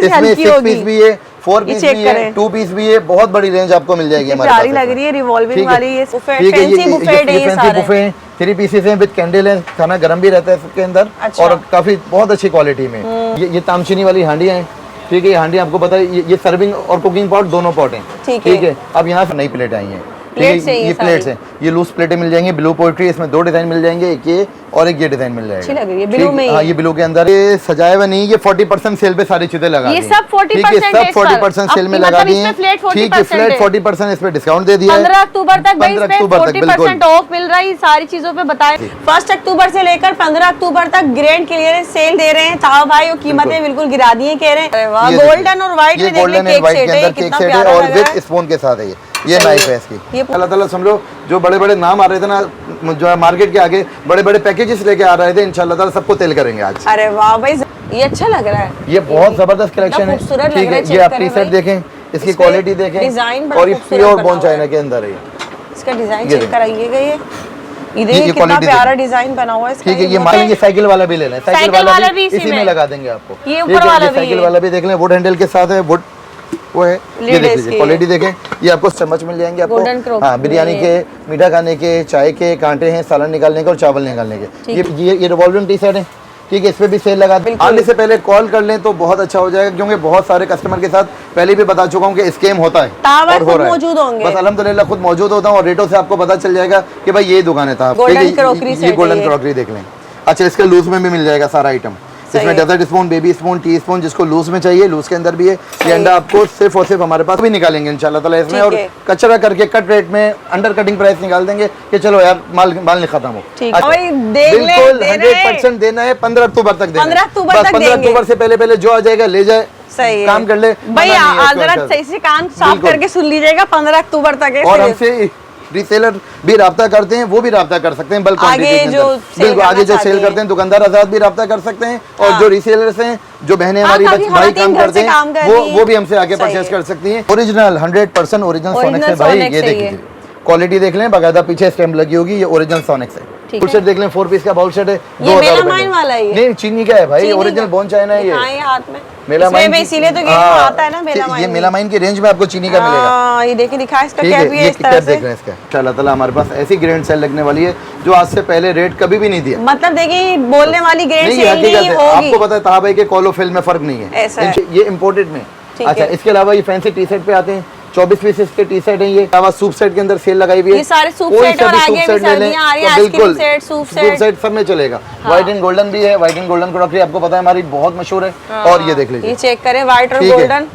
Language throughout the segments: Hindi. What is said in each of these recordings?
से हल्की होगी। 6 पीस भी है, 4 पीस भी है, 2 पीस भी है, बहुत बड़ी रेंज आपको मिल जाएगी हमारे पास। प्यारी लग रही है रिवॉल्विंग वाली, ये फैंसी बुफेट है ये सारे। बुफे हैं, 3 पीसेस हैं विद कैंडल है, खाना गर्म भी रहता है इसके अंदर। अच्छा। और काफी बहुत अच्छी क्वालिटी में। ये तामचीनी वाली हांडियां हैं, ठीक है। ये हांडी आपको पता है ये सर्विंग और कुकिंग पॉट दोनों पॉट हैं, ठीक है। अब यहाँ से नई प्लेट आई है, प्लेट्स है ये प्लेट्स हैं, ये लूज प्लेटें मिल जाएंगी, ब्लू पोएट्री, इसमें 2 डिजाइन मिल जाएंगे, एक ये और एक ये डिजाइन मिल जाएगा। अच्छी लग रही है ब्लू में। हाँ, ये ब्लू के अंदर ये सजाया हुआ नहीं, ये 40% सेल पे सारी चीजें लगा दी हैं। ये सब 40% सेल में लगा दी हैं, ठीक है। फ्लैट 40% इस पे डिस्काउंट दे दिया है। 15 अक्टूबर तक 40% ऑफ मिल रहा है सारी चीजों पे। बताएं 1 अक्टूबर से लेकर 15 अक्टूबर तक ग्रैंड क्लियरेंस सेल दे रहे हैं ताऊ भाई, और कीमतें बिल्कुल गिरा दी है, कह रहे हैं। गोल्डन और व्हाइट में गोल्डन एंड व्हाइट के अंदर केक सेट है और विद स्पून के साथ है। ये नाइफ है इसकी। अल्लाह ताला समझो, जो बड़े बड़े नाम आ रहे थे ना, जो है मार्केट के आगे बड़े बड़े पैकेजेस लेके आ रहे थे, इंशाल्लाह ताला सबको तेल करेंगे आज। अरे वाह भाई, ये अच्छा लग रहा है, ये बहुत जबरदस्त कलेक्शन है, ठीक है। ये आप टी शर्ट देखें, इसकी क्वालिटी देखें, और ये प्योर बोन चाइना के अंदर है। इसका डिजाइन चेक कराइएगा, ये कितना प्यारा डिजाइन बना हुआ है इसका। ठीक है। ये साइकिल वाला भी ले लें, साइकिल वाला भी इसी में लगा देंगे आपको। ये ऊपर वाला भी, साइकिल वाला भी देख लें, वुड हैंडल के साथ है, वुड वो है। ये देख लीजिए, क्वालिटी देखें। ये आपको चम्मच मिल जाएंगे आपको, हाँ, बिरयानी के, मीठा खाने के, चाय के कांटे हैं, सालन निकालने के और चावल निकालने के। ये रिवॉल्विंग टी शर्ट है, ठीक है। इस पे भी सेल लगा दें। आने से पहले कॉल कर लें तो बहुत अच्छा हो जाएगा, क्योंकि बहुत सारे कस्टमर के साथ पहले भी बता चुका हूँ कि स्कैम होता है और हो रहा है। मौजूद होंगे, बस अल्हम्दुलिल्लाह खुद मौजूद होता हूँ, और रेटों से आपको पता चल जाएगा कि भाई ये दुकान है। था गोल्डन क्रॉकरी, ये गोल्डन क्रॉकरी देख लें। अच्छा, इसके लूज में भी मिल जाएगा सारा आइटम। इसमें dessert spoon, baby spoon, teaspoon, जिसको लूज में चाहिए लूज के अंदर भी है। ये अंडा आपको सिर्फ और सिर्फ हमारे पास भी निकालेंगे इंशाल्लाह ताला इसमें, और कचरा करके कट रेट में अंडर कटिंग प्राइस निकाल देंगे कि चलो यार माल नहीं खत्म हो। बिल्कुल 100% देना है। 15 अक्टूबर तक देना है। 15 अक्टूबर से पहले जो आ जाएगा ले जाए, सही काम कर ले भाई। सही से कान साफ करके सुन लीजिएगा, 15 अक्टूबर तक है। और हमसे रीसेलर भी राब्ता करते हैं, वो भी राब्ता कर सकते हैं। बल्क आगे जो सेल करते हैं दुकानदार आजाद भी राब्ता कर सकते हैं, और जो रीसेलर्स हैं, जो बहनें हमारी भाई काम करते हैं, वो भी हमसे आगे परचेस कर सकती हैं। ओरिजिनल 100% ओरिजिनल सोनेक्स है भाई। ये देखिए, क्वालिटी देख लें, बाकायदा पीछे स्टैम्प लगी होगी, ये ओरिजिनल सोनेक्स है। बाउल सेट देख लें, 4 पीस का बाउल सेट है, 2000 रुपए। नहीं, चीनी का है भाई, ओरिजिनल बोन चाइना है ये। हाथ में मेलामाइन, इसीलिए तो आता है ना मेलामाइन। ये मेलामाइन की रेंज में आपको चीनी का मिलेगा। ये देखिए, दिखा इसका कैप भी है इस तरह से। देख रहे हैं इसका। इंशाल्लाह ताला हमारे पास ऐसी ग्रैंड सेल लगने वाली है जो आज से पहले रेट कभी भी नहीं दिया। मतलब देखिए, बोलने वाली ग्रैंड सेल नहीं होगी। आपको पता है ताहा भाई के कॉलो फिल में फर्क नहीं है, ये इम्पोर्टेड में। अच्छा, इसके अलावा ये फैंसी टी शर्ट पे आते हैं, 24 पीसेस के टी शर्ट है। ये सूप सेट के अंदर सेल लगाई हुई है, ये सारे सूप सेट और आगे भी सर्दियां आ रही है, आइसक्रीम सेट, सूप सेट सब में चलेगा। व्हाइट एंड गोल्डन भी है, व्हाइट एंड गोल्डन क्रॉकरी आपको पता है हमारी बहुत मशहूर है। और ये देख लीजिए, ये चेक करें, व्हाइट और गोल्डन।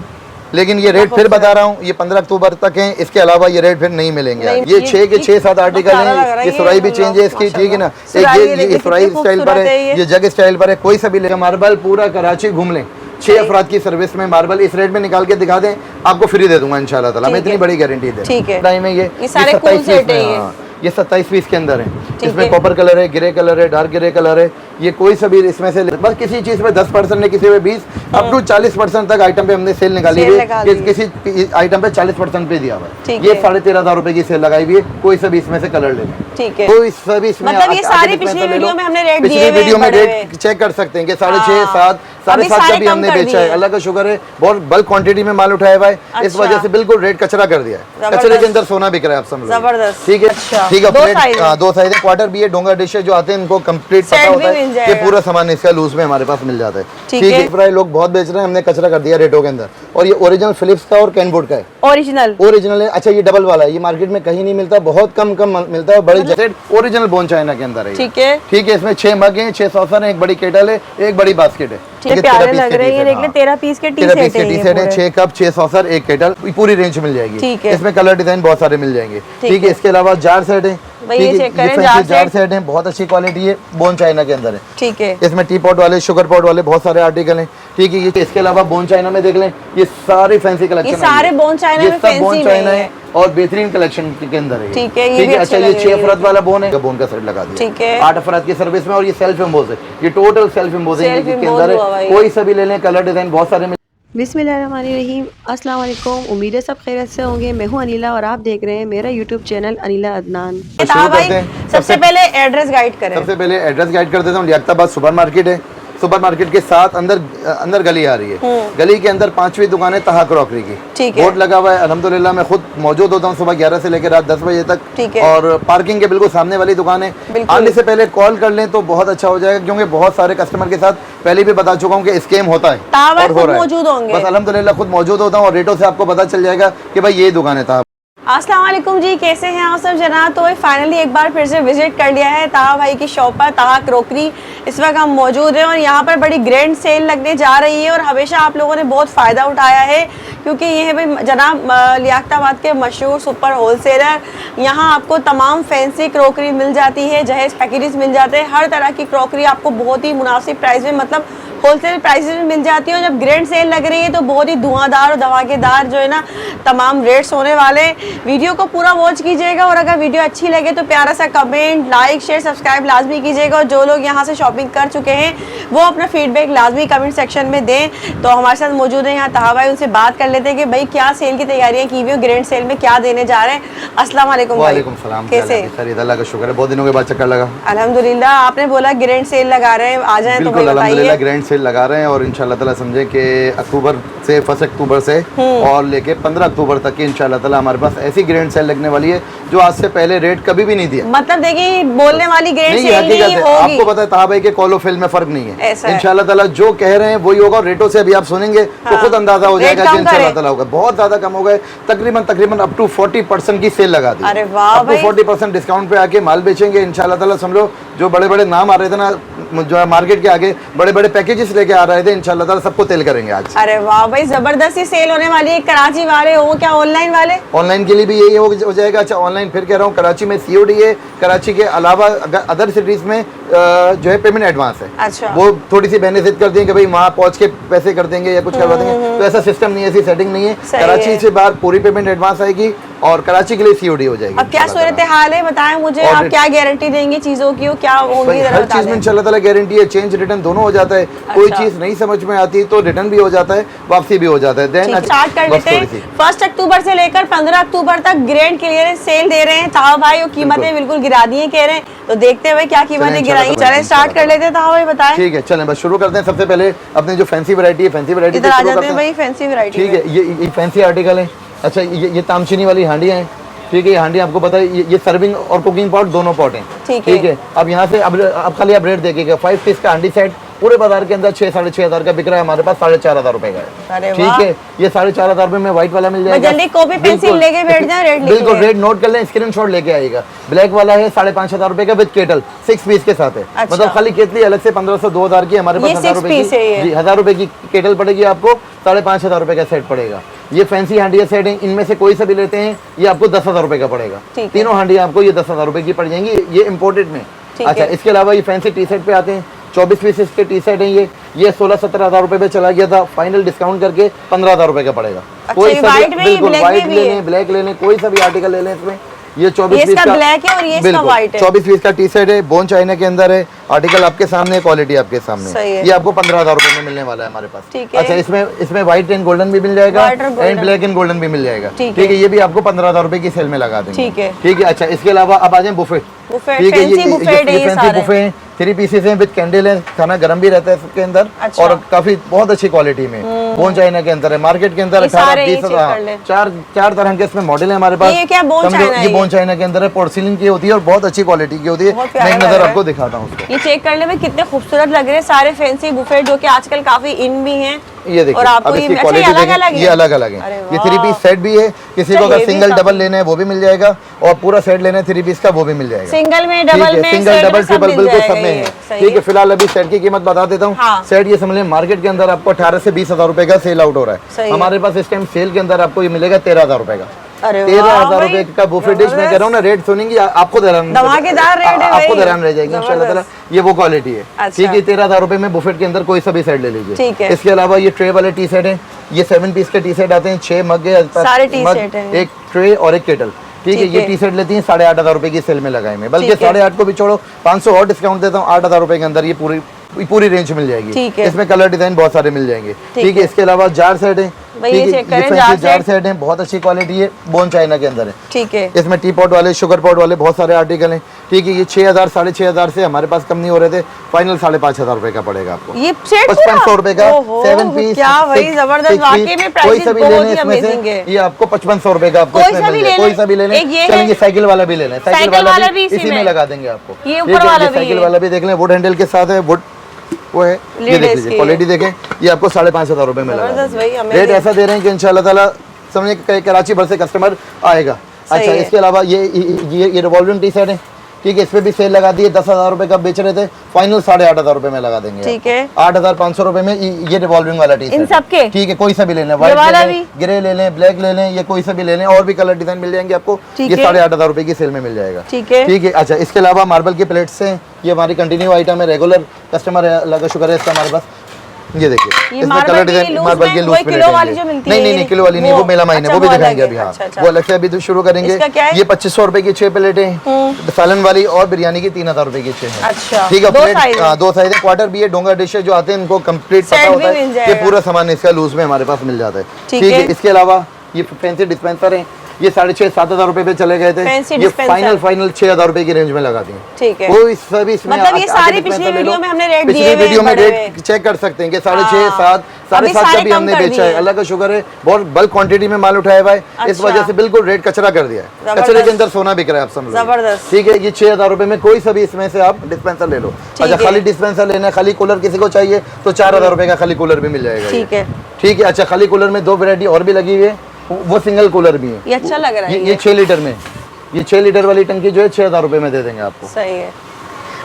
लेकिन ये रेट फिर बता रहा हूँ, ये 15 अक्टूबर तक है, इसके अलावा ये रेट फिर नहीं मिलेंगे। ये 6 के 6-7 आर्टिकल हैं। ये सुराई भी चेंज है इसकी, ठीक है ना। ये सुराई स्टाइल पर है, ये जग स्टाइल पर है, कोई सा भी लेगा। मार्बल पूरा कराची घूम लें, 6 अफराद की सर्विस में मार्बल इस रेट में निकाल के दिखा दें, आपको फ्री दे दूंगा इंशाल्लाह ताला। मैं इतनी बड़ी गारंटी दे। ठीक है, टाइम है। ये सारे कूल सेट है। ये 27 पीस के अंदर है। इसमें कॉपर कलर है, ग्रे कलर है, डार्क ग्रे कलर है। ये कोई सा भी इसमें से बस किसी चीज पे 10% है, किसी पे 20 अप टू 40% तक आइटम पे हमने सेल निकाली हुई है। किसी आइटम पे 40% पे दिया हुआ है। ये 13,500 रुपए की सेल लगाई हुई है। कोई सा भी इसमें से कलर ले लें, ठीक है। कोई सा भी इसमें, मतलब ये सारी पिछली वीडियो में हमने रेट दिए हुए हैं, वीडियो में रेट चेक कर सकते हैं कि 6.5, 7, 7.5 का भी हमने बेचा है। अल्लाह का शुक्र है, बहुत बल्क क्वांटिटी में माल उठाया हुआ है। इस वजह से बिल्कुल रेट कचरा कर दिया है। कचरे के अंदर सोना बिक रहा है, आप समझ लो। जबरदस्त, ठीक है, ठीक है। 2 साइज है, क्वार्टर भी है, डोंगा डिश है, जो आते हैं इनको कंप्लीट पता होता है। ये पूरा सामान इसका लूज में हमारे पास मिल जाता है, ठीक है। प्राइस लोग बहुत बेच रहे हैं, हमने कचरा कर दिया रेटों के अंदर। और ये ओरिजिनल फिलिप्स का और कैनवुड का है, ओरिजिनल है। अच्छा, ये डबल वाला है, ये मार्केट में कहीं नहीं मिलता, बहुत कम मिलता है। बड़ी जैकेट ओरिजिनल बोन चाइना के अंदर है, ठीक है, ठीक है। इसमें 6 मग हैं, 6 सॉसर हैं, एक बड़ी केटल है, एक बड़ी बास्केट है। 13 पीस के टी शर्ट है, 6 कप, 6 सॉसर, एक केटल, पूरी रेंज मिल जाएगी। इसमें कलर डिजाइन बहुत सारे मिल जाएंगे, ठीक है। इसके अलावा जार सेट है, जार सेट है, बहुत अच्छी क्वालिटी है, बोन चाइना के अंदर है, ठीक है। इसमें टी पॉट वाले, शुगर पॉट वाले बहुत सारे आर्टिकल हैं, ठीक है। ये इसके अलावा बोन चाइना में देख लें, ये सारी फैंसी कलेक्शन, ये सारे बोन चाइना है और बेहतरीन कलेक्शन के अंदर है, ठीक है। अच्छा, ये 6 अफराद वाला बोन है, बोन का सेट लगा दिया, ठीक है। 8 अफराद की सर्विस में, और ये सेल्फ एम्बोज है, ये टोटल सेल्फ एम्बोज है के अंदर है। कोई सा भी ले लें, कलर डिजाइन बहुत सारे। बिस्मिल्लाहिर्रहमानिर्रहीम, अस्सलाम वालेकुम। उम्मीद है सब खैरियत से होंगे। मैं हूं अनिला और आप देख रहे हैं मेरा यूट्यूब चैनल अनिला अदनान। सबसे पहले एड्रेस गाइड करें। सबसे पहले एड्रेस गाइड कर देता हूँ। लियाकताबाद सुपर मार्केट है, सुपर मार्केट के साथ अंदर गली आ रही है। गली के अंदर 5वीं दुकान है तहा क्रॉकरी की, बोर्ड लगा हुआ है। अल्हम्दुलिल्लाह मैं खुद मौजूद होता हूँ सुबह 11 से लेकर रात 10 बजे तक, और पार्किंग के बिल्कुल सामने वाली दुकान है। आने से पहले कॉल कर लें तो बहुत अच्छा हो जाएगा, क्योंकि बहुत सारे कस्टमर के साथ पहले भी बता चुका हूँ कि स्कैम होता है और हो रहा है। बस अल्हम्दुलिल्लाह खुद मौजूद होता हूँ और रेटों से आपको पता चल जाएगा कि भाई ये दुकान है ताहा। अस्सलाम वालेकुम जी, कैसे हैं आप सब जनाब। तो फाइनली एक बार फिर से विजिट कर लिया है ताहा भाई की शॉप पर, ताहा क्रॉकरी। इस वक्त हम मौजूद हैं और यहाँ पर बड़ी ग्रैंड सेल लगने जा रही है और हमेशा आप लोगों ने बहुत फ़ायदा उठाया है, क्योंकि ये है भाई जनाब लियाकताबाद के मशहूर सुपर होलसेलर। यहाँ आपको तमाम फैंसी क्रॉकरी मिल जाती है, जहेज पैकेजेस मिल जाते हैं, हर तरह की क्रॉकरी आपको बहुत ही मुनासिब प्राइस में, मतलब होलसेल प्राइसेस में मिल जाती है। और जब ग्रैंड सेल लग रही है तो बहुत ही धुआंधार और धमाकेदार जो है ना तमाम रेट्स होने वाले। वीडियो को पूरा वॉच कीजिएगा और अगर वीडियो अच्छी लगे तो प्यारा सा कमेंट, लाइक, शेयर, सब्सक्राइब लाजमी कीजिएगा। और जो लोग यहाँ से शॉपिंग कर चुके हैं वो अपना फीडबैक लाजमी कमेंट सेक्शन में दें। तो हमारे साथ मौजूद है यहाँ ताहा भाई, उनसे बात कर लेते हैं कि भाई क्या सेल की तैयारियाँ की हुई है, ग्रैंड सेल में क्या देने जा रहे हैं। अस्सलाम वालेकुम। वालेकुम सलाम। कैसे? अल्लाह का शुक्र है, बहुत दिनों के बाद चक्कर लगा। अल्हम्दुलिल्लाह। आपने बोला ग्रैंड सेल लगा रहे हैं, आ जाए तो अल्हम्दुलिल्लाह ग्रैंड सेल लगा रहे हैं और इंशाल्लाह ताला समझे कि अक्टूबर से 1 अक्टूबर से और लेके 15 अक्टूबर तक की इंशाल्लाह ताला हमारे पास ऐसी ग्रैंड सेल लगने वाली है जो आज से पहले रेट कभी भी नहीं दिया। मतलब देखिए बोलने वाली ग्रैंड सेल नहीं होगी। आपको पता है ताहा भाई के कॉलो फिल्म में फर्क नहीं है। इंशाल्लाह ताला जो कह रहे हैं वही होगा। रेटों से अभी आप सुनेंगे तो खुद अंदाजा हो जाएगा कि इंशाल्लाह ताला होगा। बहुत ज्यादा कम हो गए, तकरीबन अप टू 40% की सेल लगा दी। अरे वाह भाई, 40% डिस्काउंट पे आके माल बेचेंगे इंशाल्लाह ताला। समझो जो बड़े बड़े नाम आ रहे थे ना जो मार्केट के आगे बड़े बड़े पैकेजेस लेके आ रहे थे, इंशाल्लाह ताला सबको तेल करेंगे आज। अरे वाह भाई, जबरदस्ती सेल होने वाली है। कराची वाले हो क्या ऑनलाइन वाले? ऑनलाइन के लिए भी यही हो जाएगा। अच्छा ऑनलाइन फिर कह रहा हूँ, कराची में COD है, कराची के अलावा अदर सिटीज में जो है पेमेंट एडवांस है। अच्छा। वो थोड़ी सी बेनिफिट कर देंगे, भाई वहाँ पहुँच के पैसे कर देंगे या कुछ करवा देंगे, तो ऐसा सिस्टम नहीं है, ऐसी सेटिंग नहीं है। कराची से बाहर पूरी पेमेंट एडवांस आएगी और कराची के लिए COD हो जाएगी। अब क्या सूरत हाल है बताएं मुझे, आप क्या गारंटी देंगे चीजों की, क्या होगी? हर चीज में इंशाल्लाह ताला गारंटी है। चेंज रिटर्न दोनों हो जाता है। कोई चीज नहीं समझ में आती तो रिटर्न भी हो जाता है, वापसी भी हो जाता है। देन स्टार्ट कर लेते हैं। 1 अक्टूबर से लेकर 15 अक्टूबर तक ग्रैंड क्लियरेंस सेल दे रहे हैं ताहा भाई और कीमतें बिल्कुल गिरा दी है कह रहे हैं। तो देखते हुए क्या कीमतें गिराएंगे। चलें स्टार्ट कर लेते हैं ताहा भाई, बताएं। ठीक है चलें बस शुरू करते हैं। सबसे पहले अपने जो फैंसी वैरायटी है, फैंसी वैरायटी इधर आ जाते हैं भाई, फैंसी वैरायटी। ठीक है, ये फैंसी आर्टिकल है। अच्छा ये तामचीनी वाली हांडियाँ हैं। ठीक है, ये हांडी आपको पता है ये सर्विंग और कुकिंग पॉट दोनों पॉट हैं। ठीक है, अब यहाँ से अब खाली आप रेट देखिएगा। 5 पीस का हांडी सेट पूरे बाजार के अंदर 6-6.5 हजार का बिक रहा है, हमारे पास 4,500 रुपए का है। ठीक है, ये 4,500 रुपए में व्हाइट वाला मिल जाएगा। जल्दी कॉपी पेंसिल लेके बैठ जाए, रेट बिल्कुल रेट नोट कर लें, स्क्रीनशॉट लेके आइएगा। ब्लैक वाला है 5,500 रुपए का विद केटल 6 पीस के साथ है। मतलब खाली केतली अलग से 1500-2000 की, हमारे पास 1000 रुपए की, 1000 रुपए की केटल पड़ेगी आपको, 5,500 रुपए का सेट पड़ेगा। ये फैंसी हांडिया सेट है, इनमें से कोई सा भी लेते हैं ये आपको 10,000 रुपए का पड़ेगा। तीनों हांडियां आपको ये 10,000 रुपए की पड़ जाएंगी, ये इम्पोर्टेड में। अच्छा इसके अलावा ये फैंसी टी शर्ट पे आते हैं, 24 पीसेस के टी शर्ट है। ये 16-17 हजार रुपए पे चला गया था, फाइनल डिस्काउंट करके 15,000 रुपए का पड़ेगा। कोई सा भी बिल्कुल व्हाइट ले लें, ब्लैक ले लें, कोई सा भी आर्टिकल ले लें इसमें। ये 24 पीस का ब्लैक है और ये इसका व्हाइट है। 24 पीस का टी शर्ट है, बोन चाइना के अंदर है। आर्टिकल आपके सामने, क्वालिटी आपके सामने। ये आपको 15,000 रुपए में मिलने वाला है हमारे पास। अच्छा इसमें व्हाइट एंड गोल्डन भी मिल जाएगा एंड ब्लैक एंड गोल्डन भी मिल जाएगा। ठीक है, ये भी आपको 15,000 रुपए की सेल में लगा देंगे। ठीक है। अच्छा इसके अलावा अब आ जाए बुफे। ठीक है, ये फैंसी बुफे हैं, 3 पीसेस हैं विद कैंडल है, खाना गर्म भी रहता है इसके अंदर। और काफी बहुत अच्छी क्वालिटी में बोन चाइना के अंदर है। मार्केट के अंदर 18-20 चार तरह के इसमें मॉडल है हमारे पास। ये बोन चाइना के अंदर है, पोर्सिलिन की होती है और बहुत अच्छी क्वालिटी की होती है। मैं एक नजर आपको दिखाता हूँ। ये चेक करने में कितने खूबसूरत लग रहे हैं सारे फैंसी बुफे जो कि आजकल काफी इन भी हैं। ये देखिए, और आपको ये अलग अलग है। ये 3 पीस सेट भी है, किसी को अगर सिंगल डबल लेना है वो भी मिल जाएगा, और पूरा सेट लेना है 3 पीस का वो भी मिल जाएगा। सिंगल में, डबल में, सिंगल डबल ट्रिपल बिल्कुल सब में है। ठीक है, फिलहाल अभी सेट की कीमत बता देता हूँ। सेट ये समझ लें मार्केट के अंदर आपको 18 से 20 हजार रुपए का सेल आउट हो रहा है। हमारे पास इस टाइम सेल के अंदर आपको ये मिलेगा 13,000 रुपए का। 13,000 रुपए का बुफे डिश। मैं कह रहा हूँ ना, रेट सुनेंगी आपको धमाकेदार रेट है, आपको हैरान रह जाएगी इंशाल्लाह ताला। ये वो क्वालिटी है। ठीक है, 13,000 रुपए में बुफेट के अंदर कोई सा भी सेट ले लीजिए। इसके अलावा ये ट्रे वाले टी शर्ट है, ये 7 पीस के टी शर्ट आते हैं, 6 मग, एक ट्रे और एक केटल। ठीक है, ये टी शर्ट लेती हैं 8,500 रुपए की सेल में लगाए में, बल्कि 8,500 को भी छोड़ो 500 और डिस्काउंट देता हूँ। 8,000 रुपए के अंदर ये पूरी रेंज मिल जाएगी। इसमें कलर डिजाइन बहुत सारे मिल जाएंगे। ठीक है, इसके अलावा जार सेट है, भाई ये चेक करें जार सेट है, बहुत अच्छी क्वालिटी है, बोन चाइना के अंदर है। ठीक है, इसमें टी पॉट वाले, शुगर पॉट वाले बहुत सारे आर्टिकल हैं। ठीक है, ये 6000 6500 से हमारे पास कम नहीं हो रहे थे, फाइनल 5500 रुपए का पड़ेगा आपको। ये सेट 5500 रुपए का 7 पीस, क्या भाई जबरदस्त, वाकई में प्राइस बहुत ही अमेजिंग है। ये आपको 5500 रुपए का आपको कोई सा भी ले लें, चलेंगे साइकिल वाला भी ले लें, साइकिल वाला भी इसी में लगा देंगे आपको। ये ऊपर वाला भी, साइकिल वाला भी देख लें, वुड हैंडल के साथ है, वुड वो है, ये देख लीजिए क्वालिटी देखें, ये आपको 5500 रुपए में लगा। रेट ऐसा दे रहे हैं कि इंशाल्लाह ताला समझे कराची भर से कस्टमर आएगा। अच्छा, इसके अलावा ये रिवॉल्विंग टी शर्ट है, ठीक है, इस पे भी सेल लगा दी है, 10,000 रुपए का बेच रहे थे, फाइनल 8,500 रुपए में लगा देंगे। ठीक है, 8,500 रुपए में ये रिवॉल्विंग वाला टी शर्ट इन सबके, ठीक है, कोई सा भी ले लें, व्हाइट ले लें, ग्रे ले लें, ब्लैक ले लें, ये कोई सा भी ले लें, और भी कलर डिजाइन मिल जाएंगे आपको। ये 8,500 रुपए की सेल में मिल जाएगा। ठीक है, ठीक है। अच्छा, इसके अलावा मार्बल के प्लेट्स हैं, ये हमारी कंटिन्यू आइटम है, रेगुलर कस्टमर है, अल्लाह का शुक्र है इसका हमारे पास। ये देखिए, इसमें कलर डिजाइन मार्बल के लूज किलो वाली जो मिलती है, नहीं किलो वाली नहीं, वो मेला माइन है, वो भी दिखाएंगे अभी। हाँ, वो अलग से अभी शुरू करेंगे। ये 2500 रुपए की 6 प्लेटें, सालन वाली और बिरयानी की 3000 रुपए की 6 है। अच्छा, ठीक है, प्लेट 2 साइज है, क्वार्टर भी है, डोंगा डिश जो आते हैं इनको कंप्लीट पता होता है, ये पूरा सामान इसका लूज में हमारे पास मिल जाता है। ठीक है, इसके अलावा ये फैंसी डिस्पेंसर है, ये 6,500-7,000 रुपए पे चले गए थे, ये फाइनल 6,000 रुपए की रेंज में लगा दिए। ठीक है, वो सभी इसमें मतलब ये सारी पिछली वीडियो में हमने रेट दिए हैं, वीडियो में रेट चेक कर सकते हैं कि 6,500 7 7.5 का भी हमने बेचा है, अल्लाह का शुक्र है, बहुत बल्क क्वांटिटी में माल उठाया हुआ है। इस वजह से बिल्कुल रेट कचरा कर दिया है, कचरे के अंदर सोना बिक रहा है आप समझ लो। ठीक है, ये 6,000 रुपए में कोई सा भी इसमें से आप डिस्पेंसर ले लो। अच्छा, खाली डिस्पेंसर लेना है, खाली कूलर किसी को चाहिए तो 4,000 रुपए का खाली कूलर भी मिल जाएगा। ठीक है, ठीक है। अच्छा, खाली कूलर में 2 वैरायटी और भी लगी हुई है, वो सिंगल कूलर भी है, ये अच्छा लग रहा है। ये 6 लीटर में, ये 6 लीटर वाली टंकी जो है 6,000 रुपए में दे देंगे आपको। सही है।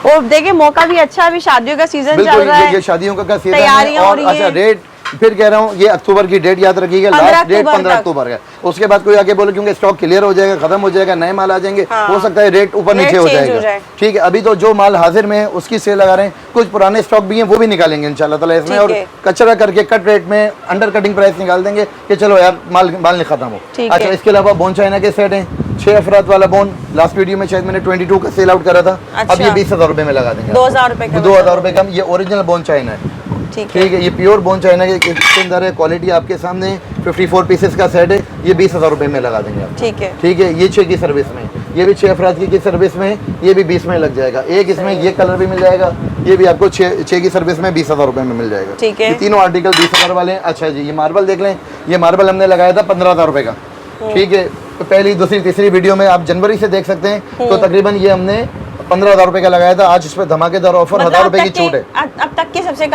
और देखिए मौका भी अच्छा है, अभी शादियों का सीजन चल रहा है, ये शादियों का सीजन है। और अच्छा, रेट फिर कह रहा हूँ, ये अक्टूबर की डेट याद रखिएगा, लास्ट डेट 15 अक्टूबर है। उसके बाद कोई आगे बोले क्योंकि स्टॉक क्लियर हो जाएगा, खत्म हो जाएगा, नए माल आ जाएंगे, हो सकता है रेट ऊपर नीचे हो जाएगा। ठीक है, अभी तो जो माल हाजिर में है उसकी सेल लगा रहे हैं, कुछ पुराने स्टॉक भी हैं वो भी निकालेंगे इंशाल्लाह ताला इसमें, और कचरा करके कट रेट में अंडर कटिंग प्राइस निकाल देंगे कि चलो यार माल नहीं खत्म हो। अच्छा, इसके अलावा बोन चाइना के सेट है, 6 अफराद वाला बोन, लास्ट वीडियो में शायद मैंने 22 का सेल आउट करा था। अब ये 20,000 रुपए में लगा देंगे, 2,000 रुपए कम। ये ओरिजिनल बोन चाइना है, ठीक है, ये प्योर बोन चाइना के अंदर है, क्वालिटी आपके सामने 54 पीसेस का सेट है, ये 20,000 रुपए में लगा देंगे आप। ठीक है, ठीक है। ये 6 की सर्विस में, ये भी 6 अफराद की सर्विस में, ये भी 20 में लग जाएगा। एक इसमें ये कलर भी मिल जाएगा, ये भी आपको 6 की सर्विस में 20,000 रुपए में मिल जाएगा। ठीक है, ये तीनों आर्टिकल 20,000 वाले हैं। अच्छा जी, ये मार्बल देख लें, ये मार्बल हमने लगाया था 15,000 रुपए का। ठीक है, तो पहली दूसरी तीसरी वीडियो में आप जनवरी से देख सकते हैं, तो तकरीबन ये हमने 15,000 रुपए का लगाया था। आज इस पे धमाकेदार ऑफर, 1,000 रुपए की छूट है। अब तक के सबसे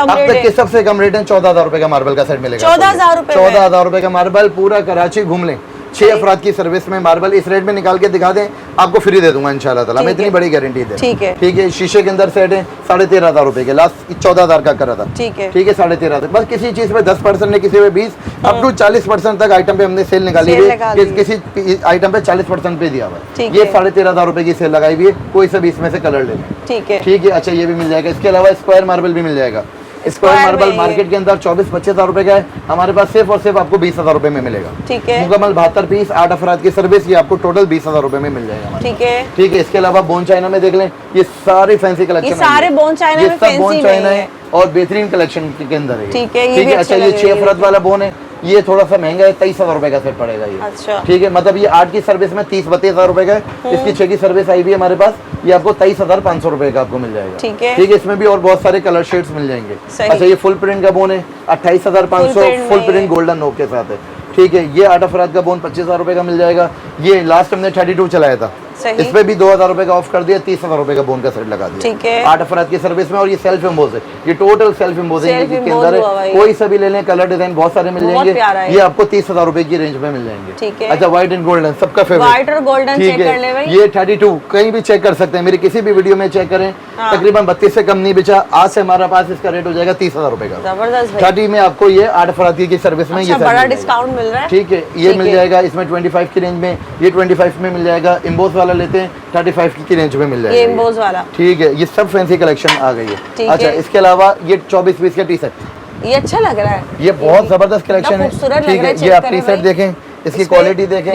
कम रेट है 14,000 रुपए का मार्बल का सेट मिलेगा। 14,000 रुपए का मार्बल, पूरा कराची घूम लें, 6 अफराद की सर्विस में मार्बल इस रेट में निकाल के दिखा दें, आपको फ्री दे दूंगा इंशाल्लाह ताला, मैं इतनी बड़ी गारंटी दे। ठीक है, ठीक है। शीशे के अंदर सेट है 13,500 रुपए के, लास्ट 14,000 का करा था। ठीक है, ठीक है, 13,500। बस किसी चीज पे 10% है, किसी पे 20, अप टू 40% तक आइटम पे हमने सेल निकाली हुई है, किसी आइटम पे 40% पे दिया हुआ है। ये 13,500 रुपए की सेल लगाई हुई है, कोई सा भी इसमें से कलर ले लें। ठीक है, ठीक है। अच्छा, ये भी मिल जाएगा। इसके अलावा स्क्वायर मार्बल भी मिल जाएगा। स्क्वायर मार्बल मार्केट के अंदर 24-25,000 रुपए का है, हमारे पास सिर्फ और सिर्फ आपको 20,000 रुपए में मिलेगा। ठीक है, मुकम्मल 72 पीस, 8 अफराद की सर्विस, ये आपको टोटल 20,000 रुपए में मिल जाएगा। ठीक है, ठीक है। इसके अलावा बोन चाइना में देख लें, ये सारी फैंसी कलेक्शन, ये सारे बोन चाइना है और बेहतरीन कलेक्शन के अंदर है। ठीक है। अच्छा, ये 6 अफराद वाला बोन है, ये थोड़ा सा महंगा है, 23,000 रुपए का सेट पड़ेगा ये। अच्छा, ठीक है, मतलब ये 8 की सर्विस में 30-32,000 रुपए का है, इसकी 6 की सर्विस आई भी है हमारे पास, ये आपको 23,500 रुपए का आपको मिल जाएगा। ठीक है, ठीक है। इसमें भी और बहुत सारे कलर शेड्स मिल जाएंगे। अच्छा, ये फुल प्रिंट का बोन है 28,500, फुल प्रिंट गोल्डन नोक के साथ है। ठीक है, ये 8 अफराद का बोन 25,000 रुपए का मिल जाएगा। ये लास्ट हमने 32 चलाया था, इस पे भी 2,000 रुपए का ऑफ कर दिया, 30,000 रुपए का बोन का सेट लगा दिया। ठीक है, 8 अफराद की सर्विस में, और ये सेल्फ एम्बोज है, ये टोटल सेल्फ एम्बोज है, के अंदर है, कोई सा भी ले लें, कलर डिजाइन बहुत सारे मिल जाएंगे, ये आपको 30,000 रुपए की रेंज में मिल जाएंगे। ठीक है। अच्छा, व्हाइट एंड गोल्डन सबका फेवरेट, व्हाइट और गोल्डन चेक कर ले भाई, ये 32 कहीं भी चेक कर सकते हैं, मेरी किसी भी वीडियो में चेक करें, तकरीबन 32 से कम नहीं बेचा। आज से हमारे पास इसका रेट हो जाएगा 30,000 रुपए का। जबरदस्त, 30 में आपको ये 8 अफराद की सर्विस में ये बड़ा डिस्काउंट मिल रहा है। ठीक है, ये मिल जाएगा इसमें 25 की रेंज में, ये 25 में मिल जाएगा। इम्बोस वाला लेते हैं 35 की रेंज में मिल जाएगा, ये इम्बोस वाला। ठीक है, ये सब फैंसी कलेक्शन आ गई है। अच्छा, इसके अलावा ये 24 पीस का टी शर्ट, ये अच्छा लग रहा है, ये बहुत जबरदस्त कलेक्शन है। ठीक है, ये आप टी शर्ट देखें, इसकी क्वालिटी देखें,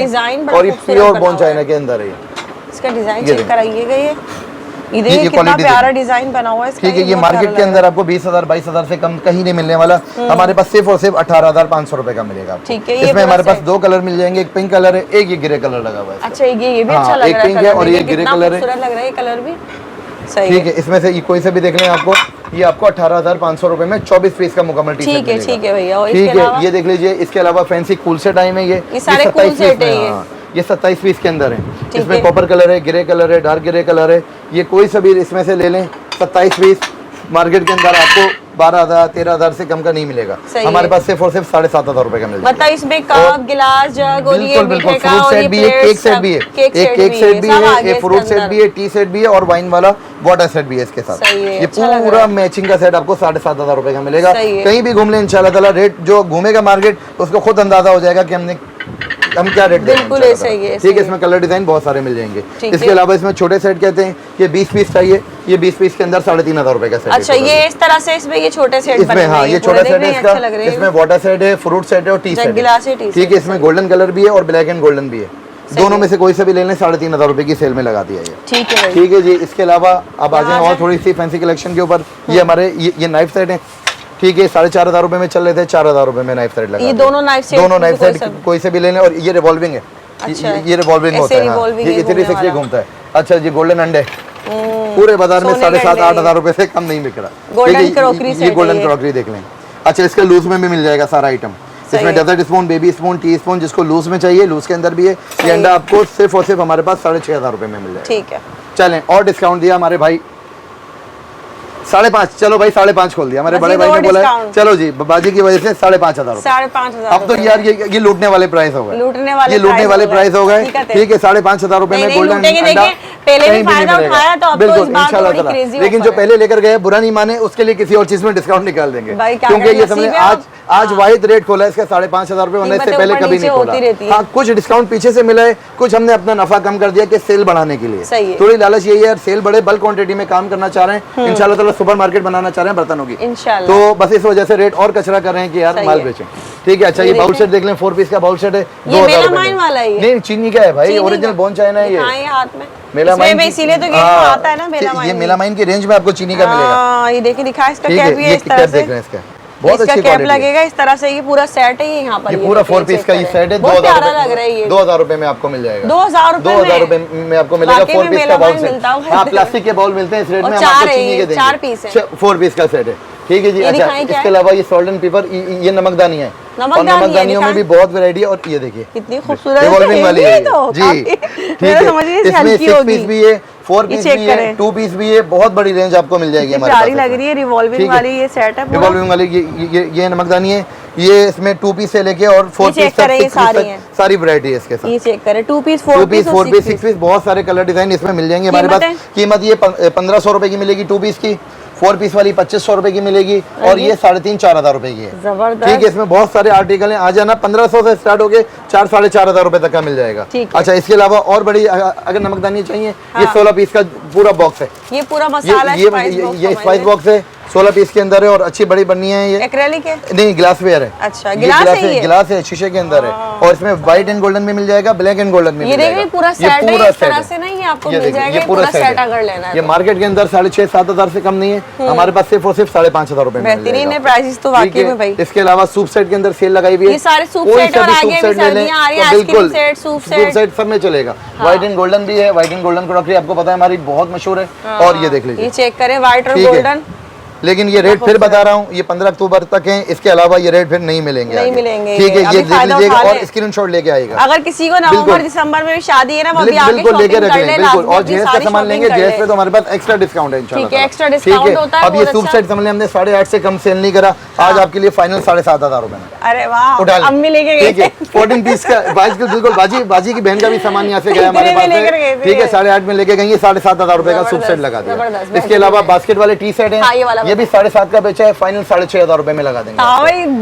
और ये प्योर बोन चाइना के अंदर है, इसका डिजाइन चेक कराइएगा। ये देखिए कितना प्यारा डिजाइन बना हुआ है इसका। ठीक है, ये मार्केट के अंदर आपको 20,000 22,000 से कम कहीं नहीं मिलने वाला। हमारे पास सिर्फ और सिर्फ 18,500 रुपए का मिलेगा। ठीक है, इसमें हमारे पास 2 कलर मिल जाएंगे, एक पिंक कलर है, एक ये ग्रे कलर लगा हुआ है। अच्छा, ये भी अच्छा लग रहा है, एक पिंक है और ये ग्रे कलर है, खूबसूरत लग रहा है ये कलर भी। सही ठीक है, इसमें से कोई से भी देख लें आपको, ये आपको 18,500 रुपए में 24 पीस का मुकम्मल टी शर्ट मिलेगा। ठीक है भैया। और ठीक है, ये देख लीजिए। इसके अलावा फैंसी कूल सेट आए हैं, ये सारे कूल सेट है ये 27 पीस के अंदर है। इसमें कॉपर कलर है, ग्रे कलर है, डार्क ग्रे कलर है। ये कोई सा भी इसमें से ले लें, 27 पीस मार्केट के अंदर आपको 12,000 13,000 से कम का नहीं मिलेगा। हमारे पास सिर्फ और सिर्फ 7,500 रुपए का मिलेगा। मतलब इसमें कप गिलास जग और ये बिल्कुल फ्रूट सेट भी है, केक सेट भी है, एक केक सेट भी है, एक फ्रूट सेट भी है, टी सेट भी है और वाइन वाला वाटर सेट भी है इसके साथ। ये पूरा मैचिंग का सेट आपको 7,500 रुपए का मिलेगा। कहीं भी घूम ले इंशाल्लाह ताला, रेट जो घूमेगा मार्केट उसको खुद अंदाजा हो जाएगा कि हम क्या रेट दे रहे हैं। बिल्कुल सही है। ठीक है, इसमें कलर डिजाइन बहुत सारे मिल जाएंगे। इसके अलावा इसमें छोटे सेट कहते हैं, ये 20 पीस चाहिए, ये 20 पीस के अंदर 3,500 रुपए का सेट। अच्छा, ये इस तरह से इसमें ये छोटे सेट इसमें, हाँ ये छोटा सेट है इसका। इसमें वाटर सेट है, फ्रूट सेट है और टी सेट है। ठीक है, इसमें गोल्डन कलर भी है और ब्लैक एंड गोल्डन भी है। दोनों में से कोई सा भी ले लें, 3,500 रुपए की सेल में लगा दिया है। ठीक है जी। इसके अलावा अब आ जाए और थोड़ी सी फैंसी कलेक्शन के ऊपर। ये हमारे ये नाइफ सेट है। ठीक है, 4,500 रुपए में चल रहे थे, 4,000 रुपए में नाइफ सेट लगा। ये दोनों नाइफ सेट कोई से भी ले लें। और ये रिवॉल्विंग है। अच्छा, ये रिवॉल्विंग होता है, ये 360 घूमता है। अच्छा जी, गोल्डन अंडे पूरे बाजार में 7,500-8,000 रुपए से कम नहीं बिक रहा। गोल्डन क्रॉकरी ये गोल्डन क्रॉकरी देख लें। अच्छा, इसके लूज में भी मिल जाएगा सारा आइटम। इसमें dessert spoon, baby spoon, teaspoon, जिसको लूज में चाहिए लूज के अंदर भी है। ये अंडा आपको सिर्फ और सिर्फ हमारे पास 6,500 रुपए में मिल जाएगा। ठीक है, चलें और डिस्काउंट दिया हमारे भाई 5.5। चलो भाई 5.5 खोल दिया हमारे बड़े भाई ने बोला। चलो जी, बाजी की वजह से 5,500 5,500। अब तो यार ये लूटने वाले प्राइस हो गए, ये लूटने वाले प्राइस हो गए। ठीक है, 5,500 रुपए में गोल्डन अंडा पहले भी फायदा उठाया तो अब तो इस बार थोड़ी क्रेजी ऑफर। लेकिन जो पहले लेकर गए बुरा नहीं माने, उसके लिए किसी और चीज में डिस्काउंट निकाल देंगे, क्योंकि ये समझे आज वाहिद रेट खोला है इसका 5,500 रुपए, वरना इससे पहले कभी नहीं खोला। हाँ, कुछ डिस्काउंट पीछे से मिला है, कुछ हमने अपना नफा कम कर दिया कि सेल बढ़ाने के लिए। थोड़ी लालच यही है, सेल बढ़े, बल्क क्वांटिटी में काम करना चाह रहे हैं इंशाल्लाह ताला, सुपर मार्केट बनाना चाह रहे हैं बर्तनों की। तो बस इस वजह से रेट और कचरा कर रहे हैं कि यार माल बेचें। ठीक है। अच्छा, ये बाउल सेट देख लें, 4 पीस का बाउल सेट है, 2,000 रुपए। नहीं, चीनी का है भाई, ओरिजिनल बोन चाइना है ये। हाथ में मेलामाइन, इसीलिए तो आता है ना मेलामाइन। ये मेलामाइन की रेंज में आपको चीनी का मिलेगा। ये देखिए, दिखा इसका कैप भी है इस तरह से, देख रहे हैं इसका बहुत अच्छी कैप लगेगा इस तरह से। ये पूरा सेट है, ये यहाँ पर ये पूरा 4 पीस का ये सेट है, 2,000 रुपए में आपको मिल जाएगा। 2,000 रुपए में आपको मिलेगा 4 पीस का बाउल सेट। हाँ, प्लास्टिक के बाउल मिलते हैं इस रेट में, हम आपको चीनी के देंगे। 4 पीस है, 4 पीस का सेट है। ठीक है जी। अच्छा, इसके अलावा ये सॉल्ट एंड पेपर, ये नमकदानी है, और नमकदानियों में भी बहुत वैरायटी है। और ये देखिए कितनी खूबसूरत रिवॉल्विंग वाली है जी। ठीक है, इसमें 6 पीस भी है, 4 पीस भी है, 2 पीस भी है, बहुत बड़ी रेंज आपको मिल जाएगी हमारे पास। लग रही है रिवॉल्विंग वाली ये सेट है, रिवॉल्विंग वाली ये नमकदानी है। ये इसमें 2 पीस से लेके और 4 पीस तक सारी वैरायटी है इसके साथ। ये चेक करें, 2 पीस 4 पीस 6 पीस, बहुत सारे कलर डिजाइन इसमें मिल जाएंगे हमारे पास। कीमत ये 1,500 रुपए की मिलेगी 2 पीस की, 4 पीस वाली 2,500 रुपए की मिलेगी, और ये 3,500-4,000 रुपए की है। ठीक है, इसमें बहुत सारे आर्टिकल हैं, आ जाना 1,500 से स्टार्ट होके 4,000-4,500 रुपए तक का मिल जाएगा। अच्छा, इसके अलावा और बड़ी अगर नमकदानी चाहिए, ये 16 पीस का पूरा बॉक्स है, ये पूरा मसाला ये स्पाइस बॉक्स है, 16 पीस के अंदर है और अच्छी बड़ी बननी है। ये एक्रेलिक है? नहीं, ग्लास वेयर है। अच्छा, गिलास है, शीशे के अंदर है, और इसमें व्हाइट एंड गोल्डन में मिल जाएगा, ब्लैक एंड गोल्डन में। ये देखिए पूरा सेट है, इस तरह से नहीं आपको मिल जाएगा, ये पूरा सेट अगर लेना है। ये मार्केट के अंदर 6,500-7,000 से कम नहीं है, हमारे पास सिर्फ और सिर्फ 5,500 रुपए में। बेहतरीन है प्राइसेस तो वाकई में भाई। इसके अलावा सूप सेट के अंदर सेल लगाई हुई है, ये सारे सूप सेट और आगे भी सर्दियां आ रही हैं, आइसक्रीम सेट, सूप सेट सब में चलेगा। व्हाइट एंड गोल्डन भी है, व्हाइट एंड गोल्डन क्रॉकरी आपको पता है हमारी बहुत मशहूर है। और ये देख लीजिए, ये चेक करें, व्हाइट और गोल्डन। लेकिन ये रेट फिर बता रहा हूँ, ये 15 अक्टूबर तक है, इसके अलावा ये रेट फिर नहीं मिलेंगे। ठीक है, ये देख लीजिएगा और स्क्रीनशॉट लेके आएगा। अगर किसी को नवंबर दिसंबर में भी शादी है ना, वो भी आके बिल्कुल लेके रख लें, बिल्कुल। और जेएस का सामान लेंगे, जेएस पे तो हमारे पास एक्स्ट्रा डिस्काउंट है इंशाल्लाह। ठीक है, एक्स्ट्रा डिस्काउंट होता है। अब ये सूप सेट समझ लें हमने 8,500 से कम सेल नहीं करा, आज आपके लिए फाइनल 7,500 रुपए में। अरे वाह, अम्मी लेके गई। ठीक है, 14 पीस का बिल्कुल बाजी की बहन का भी सामान यहाँ से गया हमारे पास। ठीक है, 8,500 में लेके गई, 7,500 रुपए का सूप सेट लगा दिया। इसके अलावा बास्केट वाले टी सेट है, ये भी 7,500 का बेचा है, फाइनल 6,500 रुपए में लगा देंगे।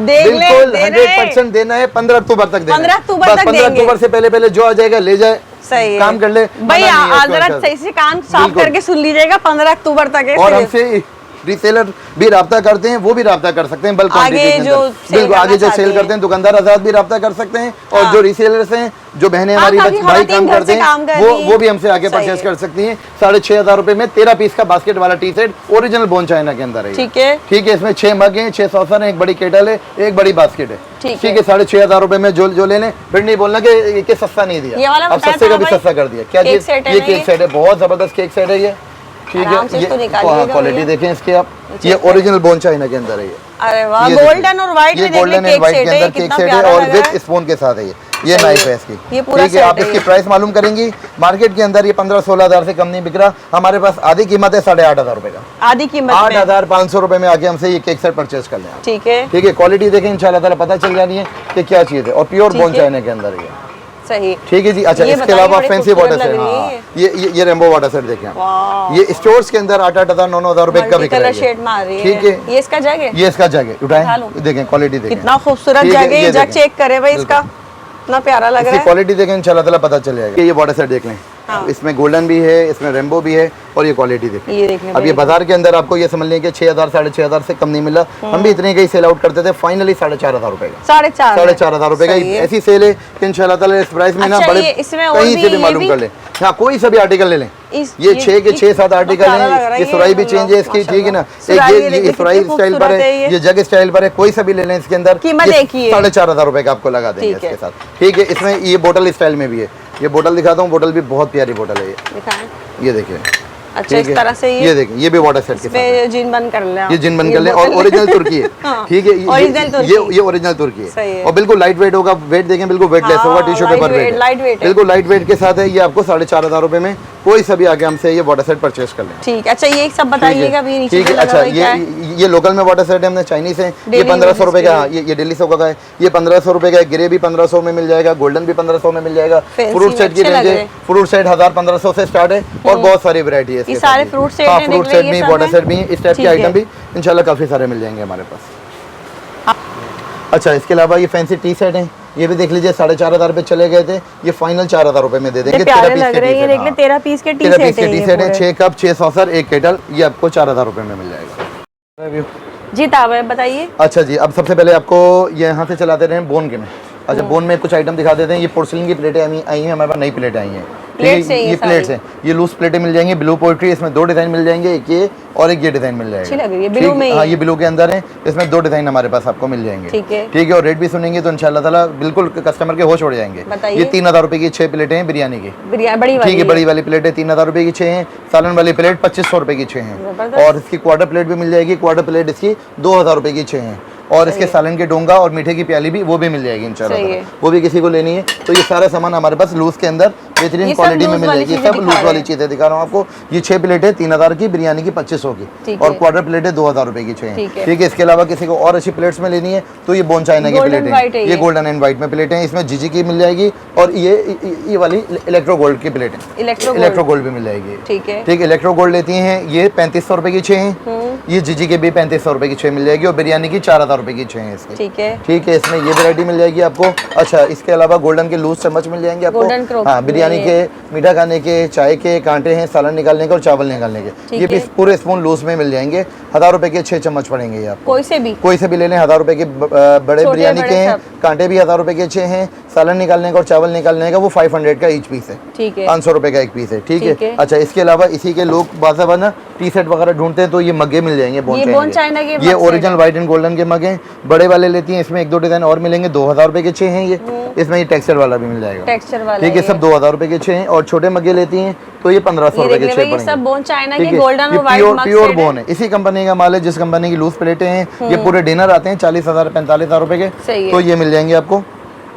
बिल्कुल 100% देना है, 15 अक्टूबर तक देना है। 15 अक्टूबर से पहले जो आ जाएगा ले जाए, सही काम कर ले भाई। जरा सही से कान साफ करके सुन लीजिएगा, 15 अक्टूबर तक है। और हमसे रीसेलर भी राब्ता करते हैं, वो भी राब्ता कर सकते हैं बल्क आगे क्वांटिटी के अंदर। बिल्कुल, आगे जो सेल करते हैं दुकानदार आजाद भी राब्ता कर सकते हैं, और जो रीसेलर्स हैं, जो बहनें हमारी भाई काम करते हैं, वो भी हमसे आके परचेस कर सकती हैं। 6,500 रुपए में 13 पीस का बास्केट वाला T set original bone China के अंदर है। ठीक है, ठीक है। इसमें 6 मग हैं, 6 सॉसर हैं, एक बड़ी केटल है, एक बड़ी बास्केट है। ठीक है। 6,500 रुपए में जो ले लें, फिर नहीं बोलना कि सस्ता नहीं दिया, अब सस्ते का भी सस्ता कर दिया। क्या ये केक सेट है, बहुत जबरदस्त केक सेट है ये। ठीक है, ये क्वालिटी देखें इसके आप, ये ओरिजिनल बोन चाइना के अंदर है ये। अरे वाह, गोल्डन और व्हाइट में गोल्डन एंड व्हाइट के अंदर केक सेट है, और विद स्पून के साथ है ये नाइफ है इसकी। ठीक है, आप इसकी प्राइस मालूम करेंगी, मार्केट के अंदर ये 15-16 हजार से कम नहीं बिक रहा, हमारे पास आधी कीमत है 8,500 रुपए का। आधी कीमत 8,500 रुपए में आके हमसे ये केक सेट परचेज कर लें। ठीक है, ठीक है, क्वालिटी देखें इंशाल्लाह ताला पता चल जानी है कि क्या चीज है, और प्योर बोन चाइना के अंदर है। सही, ठीक है जी। अच्छा, इसके अलावा फैंसी वाटर सेट, ये रेनबो वाटर सेट देखें, ये स्टोर्स के अंदर 8,000 9,000 रुपए का बिक रहा है। ठीक है, ये इसका जग है, ये इसका जग है, उठाएं देखें क्वालिटी देखें, कितना खूबसूरत जग है। ये जग चेक करें भाई, इसका इतना प्यारा लग रहा है। क्वालिटी देखें इंशाल्लाह ताला पता चल जाएगा। ये वाटर सेट देख लें, इसमें गोल्डन भी है, इसमें रेनबो भी है, और ये क्वालिटी देखें। अब ये बाजार के अंदर आपको ये समझ लें कि 6,000 6,500 से कम नहीं मिला, हम भी इतने का ही सेल आउट करते थे, फाइनली 4,500 रुपए का। 4,500 रुपए का ऐसी सेल है कि इंशाल्लाह ताला इस प्राइस में ना बड़े कहीं से भी मालूम कर लें। हाँ, कोई सा भी आर्टिकल ले लें, ये 6 के 6-7 आर्टिकल हैं, ये सुराई भी चेंज है इसकी। ठीक है ना, ये सुराई स्टाइल पर है, ये जग स्टाइल पर है, कोई सा भी ले लें इसके अंदर 4,500 रुपए का आपको लगा देंगे इसके साथ। ठीक है, इसमें ये बोतल स्टाइल में भी है, ये बोतल दिखाता हूँ, बोतल भी बहुत प्यारी बोतल है ये देखिए। अच्छा, इस तरह से ये देखिए, ये भी वाटर सेट के साथ जिन बंद कर लें, ये जिन बंद कर लें, और ओरिजिनल तुर्की है। ठीक है, ये ओरिजिनल तुर्की है, और बिल्कुल लाइट वेट होगा, वेट देखें बिल्कुल वेटलेस होगा, टिश्यू पेपर वेट, बिल्कुल लाइट वेट के साथ है। ये आपको 4,500 रुपए में कोई सभी आगे हमसे ये वाटर सेट परचेज कर लें। ठीक है, अच्छा ये सब बताइएगा भी नीचे। ठीक है, अच्छा ये लोकल में वाटर सेट है, हमने चाइनीज है, ये 1,500 रुपए का, ये दिल्ली से का है, ये 1,500 रुपए का है, ग्रे भी 1,500 में मिल जाएगा, गोल्डन भी 1,500 में मिल जाएगा। फ्रूट सेट की रेंज है, फ्रूट सेट 1,000-1,500 से स्टार्ट है, और बहुत सारी वैरायटी है। सारे फ्रूट सेट हाँ, फ्रूट सेट भी, वाटर सेट भी, इस टाइप के आइटम भी इंशाल्लाह काफी सारे मिल जाएंगे हमारे पास। अच्छा, इसके अलावा ये फैंसी टी सेट है, ये भी देख लीजिए, 4,500 पे चले गए थे, ये फाइनल 4,000 रुपए में दे देंगे। 13 पीस के टी सेट है, 6 कप, 6 सॉसर, 1 केटल, ये आपको 4,000 रुपए में मिल जाएगा। जी ताबा बताइए। अच्छा जी, अब सबसे पहले आपको ये यहाँ से चलाते रहे बोन के में। अच्छा, बोन में कुछ आइटम दिखा देते हैं। ये पोर्सिलिन की प्लेटें आई हैं हमारे पास, नई प्लेटें आई हैं। ये प्लेट्स हैं, ये लूज प्लेटें मिल जाएंगी, ब्लू पोएट्री, इसमें 2 डिजाइन मिल जाएंगे, एक ये और एक ये डिजाइन मिल जाएगा। अच्छी लग रही है, ब्लू में। हाँ, ये ब्लू के अंदर है, इसमें 2 डिजाइन हमारे पास आपको मिल जाएंगे। ठीक है, और रेट भी सुनेंगे तो इंशाल्लाह ताला बिल्कुल कस्टमर के होश उड़ जाएंगे। ये 3,000 रुपए की 6 प्लेटें हैं बिरयानी की। ठीक है, बड़ी वाली प्लेटें 3,000 रुपए की 6 हैं, सालन वाली प्लेट 2,500 रुपए की 6 हैं, और इसकी क्वार्टर प्लेट भी मिल जाएगी, क्वार्टर प्लेट इसकी 2,000 रुपए की 6 हैं, और इसके सालन के डोंगा और मीठे की प्याली भी वो भी मिल जाएगी इंशाल्लाह, वो भी किसी को लेनी है तो ये सारा सामान हमारे पास लूज के अंदर बेहतरीन क्वालिटी में मिल जाएगी। सब लूज वाली चीजें दिखा रहा हूँ आपको। ये 6 प्लेटें 3,000 की, बिरयानी की 2,500 की, और क्वार्टर प्लेटें 2,000 रुपए की 6 हैं। ठीक है, इसके अलावा किसी को और अच्छी प्लेट्स में लेनी है तो ये बोन चाइना की प्लेटें, ये गोल्डन एंड व्हाइट में प्लेटें, इसमें जीजी की मिल जाएगी, और ये वाली इलेक्ट्रो गोल्ड की प्लेटें, इलेक्ट्रो गोल्ड भी मिल जाएगी। ठीक है, इलेक्ट्रो गोल्ड लेती हैं, ये 3,500 रुपए की 6 हैं, ये जीजी के भी 3,500 रुपए की 6 मिल जाएगी, और बिरयानी की 4,000 रुपए की 6 हैं इसकी। ठीक है, इसमें ये वैरायटी मिल जाएगी आपको। अच्छा, इसके अलावा गोल्डन के लूज चम्मच मिल जाएंगे आपको। हाँ, बिरयानी के, मीठा खाने के, चाय के कांटे हैं, सालन निकालने के और चावल निकालने के, ये भी पूरे स्पून लूज में मिल जाएंगे। 1,000 रुपए के 6 चम्मच पड़ेंगे ये आपको, कोई से भी ले लें। 1,000 रुपए के बड़े बिरयानी के हैं, कांटे भी 1,000 रुपए के 6 हैं, सालन निकालने का और चावल निकालने का वो 500 का ईच पीस है, 500 रुपए का एक पीस है। ठीक है, अच्छा, इसके अलावा इसी के लोग बाज़ा ना टी सेट वगैरह ढूंढते हैं तो ये मग्गे मिल जाएंगे बोन चाइना के, ये ओरिजिनल व्हाइट एंड गोल्डन के मग हैं, बड़े वाले लेती हैं, इसमें 1-2 डिजाइन और मिलेंगे। 2,000 रुपए के 6 हैं ये, इसमें ये टेक्सचर वाला भी मिल जाएगा। ठीक है, सब 2,000 रुपए के 6 हैं, और छोटे मग्गे लेती हैं तो ये 1,500 रुपए के 6 पड़ेंगे। सब बोन चाइना के गोल्डन और व्हाइट प्योर बोन है, इसी कंपनी का माल है, जिस कंपनी की लूज प्लेटें हैं। ये पूरे डिनर आते हैं 40,000 45,000 रुपए के, तो ये मिल जाएंगे आपको,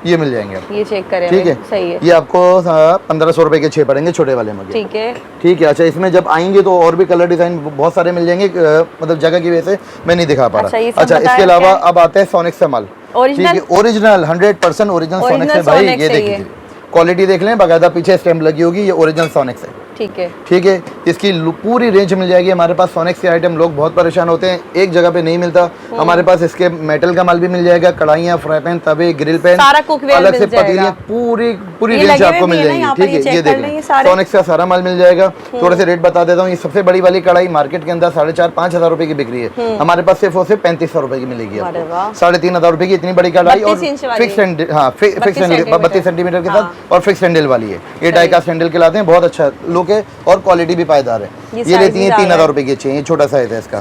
ये मिल जाएंगे आपको। ये चेक करें, ठीक है, सही है। ये आपको 1,500 रुपए के 6 पड़ेंगे, छोटे वाले मग्गे। ठीक है, अच्छा, इसमें जब आएंगे तो और भी कलर डिजाइन बहुत सारे मिल जाएंगे, मतलब जगह की वजह से मैं नहीं दिखा पा रहा। अच्छा, इसके अलावा अब आते हैं सोनिक्स से माल, ओरिजिनल 100% ओरिजिनल सोनिक्स है भाई। ये देखिए, क्वालिटी देख लें, बाकायदा पीछे स्टैम्प लगी होगी, ये ओरिजिनल सोनिक्स है। ठीक है। ठीक है, इसकी पूरी रेंज मिल जाएगी हमारे पास। सोनेक्स के आइटम लोग बहुत परेशान होते हैं, एक जगह पे नहीं मिलता। हमारे पास इसके मेटल का माल भी मिल जाएगा, कढ़ाइयाँ, फ्राई पैन, तवे, ग्रिल पैन, अलग से पतीलियाँ, पूरी रेंज आपको मिल जाएगी। ठीक है, ये देखिए सोनेक्स का सारा माल मिल जाएगा। थोड़े से रेट बता देता हूँ। ये सबसे बड़ी वाली कढ़ाई मार्केट के अंदर 4,500-5,000 रुपए की बिक रही है, हमारे पास सिर्फ और सिर्फ 3500 रुपए की मिलेगी आपको। 3,500 रुपए की इतनी बड़ी कढ़ाई और फिक्स हैंडल, हाँ फिक्स हैंडल 32 सेंटीमीटर के साथ और फिक्स हैंडल वाली है। ये डाई कास्ट हैंडल कहलाते हैं, बहुत अच्छा लुक है और क्वालिटी भी पायदार है। ये लेती है 3,000 रुपए की चाहिए, छोटा साइज है इसका।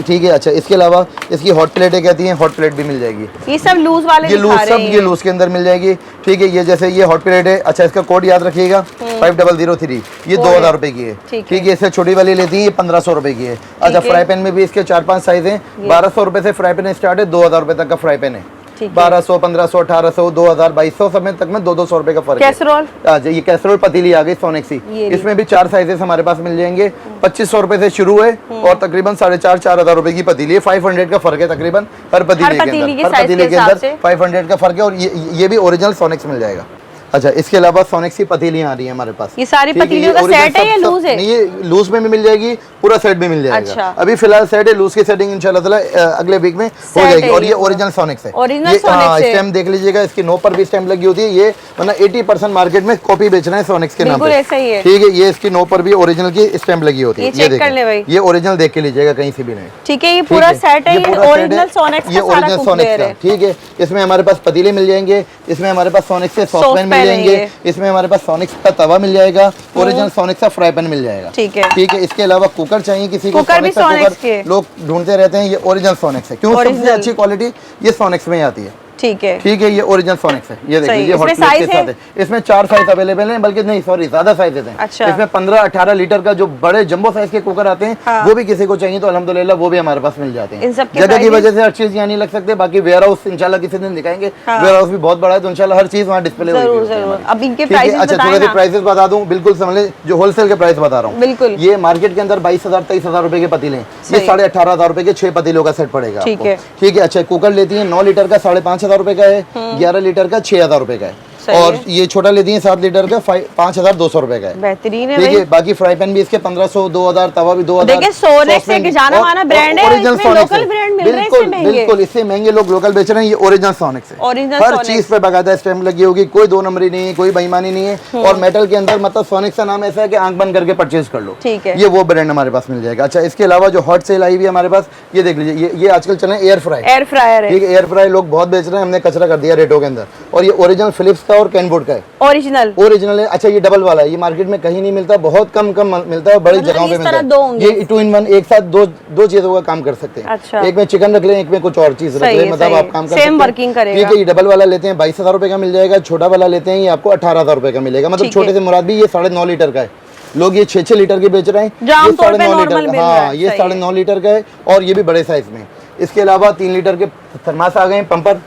ठीक है। अच्छा, इसके अलावा इसकी हॉट प्लेटें कहती हैं, हॉट प्लेट भी मिल जाएगी। ये सब लूज वाले, ये लूज, सब ये लूज के अंदर मिल जाएगी। ठीक है, ये जैसे ये हॉट प्लेट है। अच्छा, इसका कोड याद रखिएगा 5003, ये 2,000 रुपए की है। ठीक है, इससे छोटी वाली लेती है, ये 1500 रुपए की है। अच्छा, फ्राई पैन में भी इसके 4-5 साइज हैं। 1200 रुपए से फ्राई पैन स्टार्ट है, 2000 रुपए तक का फ्राई पैन है। 1200, 1500, 1800, 2000, 2200 सब में तक में 200 रुपए का फर्क है। कैसरोल, ये कैसरोल पतीली आ गई सोनेक्स की, इसमें भी 4 साइजेस हमारे पास मिल जाएंगे। 2500 रुपए से शुरू है और तकरीबन 4,500-4,000 रुपए की पतीली है। 500 का फर्क है तकरीबन हर पतीली के अंदर 500 का फर्क है। और ये भी ओरिजिनल सोनेक्स मिल जाएगा। अच्छा, इसके अलावा सोनेक्स की पतीलियां आ रही है हमारे पास। ये सारी पतीलियों का सेट है या लूज है? ये लूज में भी मिल जाएगी, पूरा सेट भी मिल जाएगा। अच्छा। अभी फिलहाल सेट है, लूज की सेटिंग इंशाल्लाह ताला अगले वीक में हो जाएगी। और ये ओरिजिनल सोनेक्स है। स्टैम्प देख लीजिएगा, इसकी नो पर भी स्टैम्प लगी होती है। ये मतलब 80% मार्केट में कॉपी बेच रहे हैं सोनेक्स के नाम पे। ठीक है, ये इसकी नो पर भी ओरिजिनल की स्टैम्प लगी होती है। ये देखिए, ये ओरिजिनल देख के लीजिएगा, कहीं से भी नहीं। ठीक है, ये पूरा सेट है, ओरिजिनल सोनेक्स का। ये ओरिजिनल सोनेक्स का। ठीक है, इसमें हमारे पास पतीले मिल जाएंगे, इसमें हमारे पास सोनेक्स के सॉसपैन मिल जाएंगे, इसमें हमारे पास सोनेक्स का तवा मिल जाएगा, ओरिजिनल सोनेक्स का फ्राई पैन मिल जाएगा। ठीक है, इसके अलावा कुकर चाहिए किसी को, सोनेक्स का कुकर लोग ढूंढते रहते हैं, ये ओरिजिनल सोनेक्स है। क्यों? सबसे अच्छी क्वालिटी ये सोनेक्स में आती है। ठीक है, ये ओरिजिनल सोनेक्स है। ये देखिए, ये हॉट प्लेट के साथ है। इसमें 4 साइज अवेलेबल हैं, बल्कि नहीं सॉरी ज्यादा साइजेस हैं। अच्छा। इसमें 15-18 लीटर का जो बड़े जंबो साइज के कुकर आते हैं, हाँ। वो भी किसी को चाहिए तो अल्हम्दुलिल्लाह वो भी हमारे पास मिल जाते हैं। जगह की वजह से हर चीज यहाँ नहीं लग सकते, बाकी वेयर हाउस इंशाल्लाह किसी दिन दिखाएंगे। वेयर हाउस भी बहुत बड़ा है, तो इंशाल्लाह हर चीज वहाँ डिस्प्ले होगी। अच्छा, थोड़े से प्राइसेस बता दूं, बिल्कुल समझ लें, जो होलसेल के प्राइस बता रहा हूँ। बिल्कुल, ये मार्केट के अंदर 22,000-23,000 रुपए के पतीले हैं, ये 18,500 रुपए के 6 पतीलों का सेट पड़ेगा। ठीक है। अच्छा, कुकर लेती है 9 लीटर का 5,500 रुपए का है, 11 लीटर का 6,000 रुपए का है, और ये छोटा लेती है 7 लीटर का 5,200 रुपए का है। बेहतरीन है। ठीक है, बाकी फ्राई पैन भी इसके 1500, 2,000, तवा भी 2,000। देखिए, सोनेक्स से जाना माना ब्रांड है, ओरिजिनल लोकल ब्रांड मिल रहे हैं। बिल्कुल, इससे महंगे लोग लोकल बेच रहे हैं। ये ओरिजिनल सोनेक्स है, हर चीज पे बाकायदा स्टैम्प लगी होगी, कोई 2 नंबरी नहीं है, कोई बेईमानी नहीं है। और मेटल के अंदर मतलब सोनेक्स का नाम ऐसा है कि आंख बंद करके परचेज कर लो। ठीक है, ये वो ब्रांड हमारे पास मिल जाएगा। अच्छा, इसके अलावा जो हॉट सेल आई हुई है हमारे पास, ये देख लीजिए, ये आजकल चले एयर फ्रायर है। ठीक है, एयर फ्रायर लोग बहुत बेच रहे हैं, हमने कचरा कर दिया रेटों के अंदर। और ये ओरिजिनल फिलिप्स का और कैनवुड का है, ओरिजिनल है। अच्छा, ये डबल वाला है, ये मार्केट में कहीं नहीं मिलता, बहुत कम मिलता है, बड़ी जगहों पे मिलता है। ये 2 in 1 एक साथ दो चीजों का काम कर सकते हैं। अच्छा। एक में चिकन रख लें, एक में कुछ और चीज रख लें, मतलब आप काम कर सकते हैं। ठीक है, ये डबल वाला लेते हैं 22,000 रुपए का मिल जाएगा, छोटा वाला लेते हैं ये आपको 18,000 रुपए का मिलेगा। मतलब छोटे से मुराद भी ये 9.5 लीटर का है, लोग ये 6-6 लीटर के बेच रहे हैं, ये 9.5 लीटर का। हाँ, ये 9.5 लीटर का है, और ये भी बड़े साइज में। इसके अलावा 3 लीटर के थर्मास आ गए, पंपर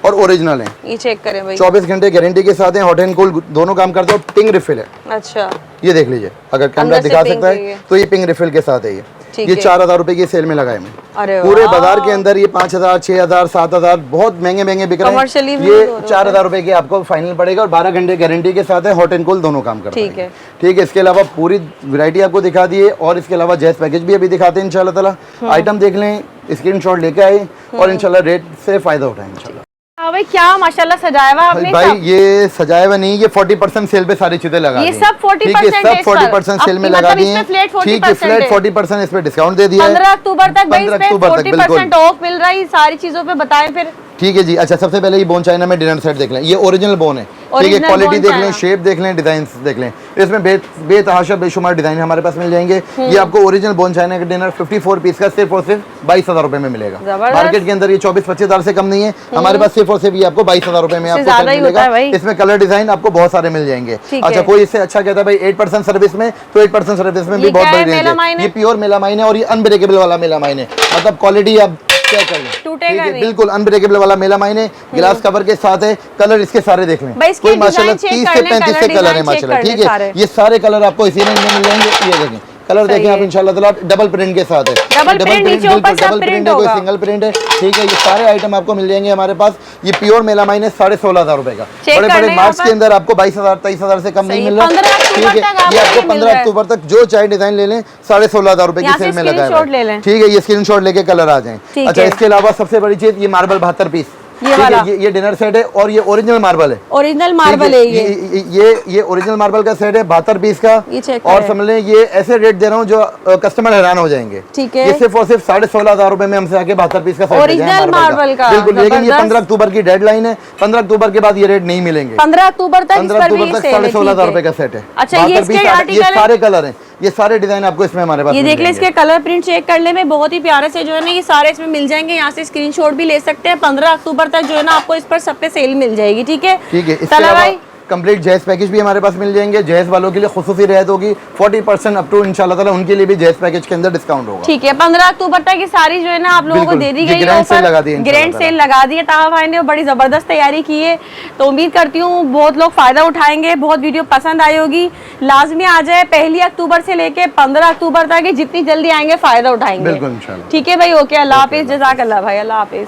और ओरिजिनल है। ये चेक करें भाई, 24 घंटे गारंटी के साथ है, हॉट एंड कोल्ड दोनों काम करते हैं। पिंग रिफिल है। अच्छा, ये देख लीजिए, अगर कैमरा दिखा सकता है तो ये पिंग रिफिल के साथ है। ये 4,000 रुपए की सेल में लगाए मैं। पूरे बाजार के अंदर ये 5,000, 6,000, 7,000 बहुत महंगे बिक रहे हैं। ये 4,000 रुपए के आपको फाइनल पड़ेगा, और 12 घंटे गारंटी के साथ है, हॉट एंड कोल्ड दोनों काम करते हैं। ठीक है, इसके अलावा पूरी वैरायटी आपको दिखा दी है, और इसके अलावा जैस पैकेज भी अभी दिखाते हैं इंशाल्लाह ताला। आइटम देख लें, स्क्रीनशॉट लेके आए, और इंशाल्लाह रेट से फायदा उठाएं इंशाल्लाह। हाँ भाई, क्या माशाल्लाह सजाया हुआ आपने। भाई ये सजाया हुआ नहीं, ये 40% सेल पे सारी चीजें लगा दी हैं। ये सब 40% सेल में लगा दी हैं। ठीक है, फ्लैट 40% इस पे डिस्काउंट दे दिया है। 15 अक्टूबर तक 40% ऑफ मिल रहा है सारी चीजों पे, बताएं फिर। ठीक है जी। अच्छा, सबसे पहले ये बोन चाइना में डिनर सेट देख लें, ये ओरिजिनल बोन है। ठीक है, क्वालिटी देख लें, शेप देख लें, डिजाइन देख लें, इसमें बेतहाशा बेशुमार डिजाइन हमारे पास मिल जाएंगे। ये आपको ओरिजिनल बोन चाइना का डिनर 54 पीस का सिर्फ और सिर्फ 22,000 रुपए में मिलेगा। मार्केट के अंदर ये 24-25 हज़ार से कम नहीं है, हमारे पास सिर्फ और सिर्फ ये आपको 22,000 रुपए में आपको मिलेगा। इसमें कलर डिजाइन आपको बहुत सारे मिल जाएंगे। अच्छा, कोई इससे अच्छा कहता है भाई 8% सर्विस में, तो 8% सर्विस में भी बहुत बड़ी रेंज है। ये प्योर मेलामाइन है, और ये अनब्रेकेबल वाला मेलामाइन है, मतलब क्वालिटी आप क्या कर लें, टूटेगा नहीं, बिल्कुल अनब्रेकेबल वाला मेलामाइन है, गिलास कवर के साथ है। कलर इसके सारे देख लें, कोई माशाल्लाह 30 से 35 से कलर है माशाल्लाह। ठीक है, ये सारे कलर आपको इसी रेंज में मिल जाएंगे। ये देखें, कलर देखें आप इंशाल्लाह ताला, डबल प्रिंट के साथ है। डबल प्रिंट, नीचे ऊपर सब डबल प्रिंट प्रिंट है, कोई होगा। सिंगल प्रिंट है। ठीक है, ये सारे आइटम आपको मिल जाएंगे हमारे पास। ये प्योर मेलामाइन है, 16,500 रुपए का। बड़े बड़े मार्क्स के अंदर आपको 22,000 23,000 से कम नहीं मिल रहा। 15 अक्टूबर ठीक तक है, ये आपको 15 अक्टूबर तक जो चाहे डिजाइन ले लें, 16,500 रुपए की यहाँ सेल से में लगा स्क्रीनशॉट ले लें। है। ठीक है, ये स्क्रीनशॉट लेके कलर आ जाए। ठीक अच्छा, है। इसके अलावा सबसे बड़ी चीज ये मार्बल 72 पीस, ये वाला ये डिनर सेट है और ये ओरिजिनल मार्बल है। ओरिजिनल मार्बल है ये। ये ओरिजिनल मार्बल का सेट है 72 पीस का। ये चेक और करें। समझ लें ये ऐसे रेट दे रहा हूँ जो कस्टमर हैरान हो जाएंगे। ठीक है, ये सिर्फ और सिर्फ 16,500 रुपए में हमसे आके 72 पीस का सेट ओरिजिनल मार्बल का। बिल्कुल, लेकिन ये जबरदस्त। 15 अक्टूबर की डेडलाइन है। 15 अक्टूबर के बाद ये रेट नहीं मिलेंगे। 15 अक्टूबर तक 15 अक्टूबर तक 16,500 रुपए का सेट है। अच्छा, ये 72 पीस इसके ये आर्टिकल सारे कलर हैं, ये सारे डिजाइन आपको इसमें हमारे पास ये मिल देख ले, जाएंगे। इसके कलर प्रिंट चेक कर ले में बहुत ही प्यारे से जो है ना ये सारे इसमें मिल जाएंगे। यहाँ से स्क्रीनशॉट भी ले सकते हैं। 15 अक्टूबर तक जो है ना आपको इस पर सब पे सेल मिल जाएगी। ठीक है, ठीक है। इसके तला अलावा भाई कंप्लीट जैज पैकेज भी हमारे पास मिल जाएंगे। जैज वालों के लिए खुसूसी रियायत होगी 40% अप टू इंशाल्लाह ताला, उनके लिए भी जैज पैकेज के अंदर डिस्काउंट होगा। ठीक है, 15 अक्टूबर तक ये सारी जो है ना आप लोगों को बिल्कुल, दे दी ये गई ग्रैंड सेल लगा दी है ग्रैंड इंशाल्लाह सेल लगा दी है ताहा भाई ने, बड़ी जबरदस्त तैयारी की है। तो उम्मीद करती हूँ बहुत लोग फायदा उठाएंगे, बहुत वीडियो पसंद आई होगी। लाजमी आ जाए 1 अक्टूबर से लेके 15 अक्टूबर तक, जितनी जल्दी आएंगे फायदा उठाएंगे। बिल्कुल इंशाल्लाह। ठीक है भाई, ओके, अल्लाह हाफिज, जज़ाकल्लाह भाई, अल्लाह हाफिज।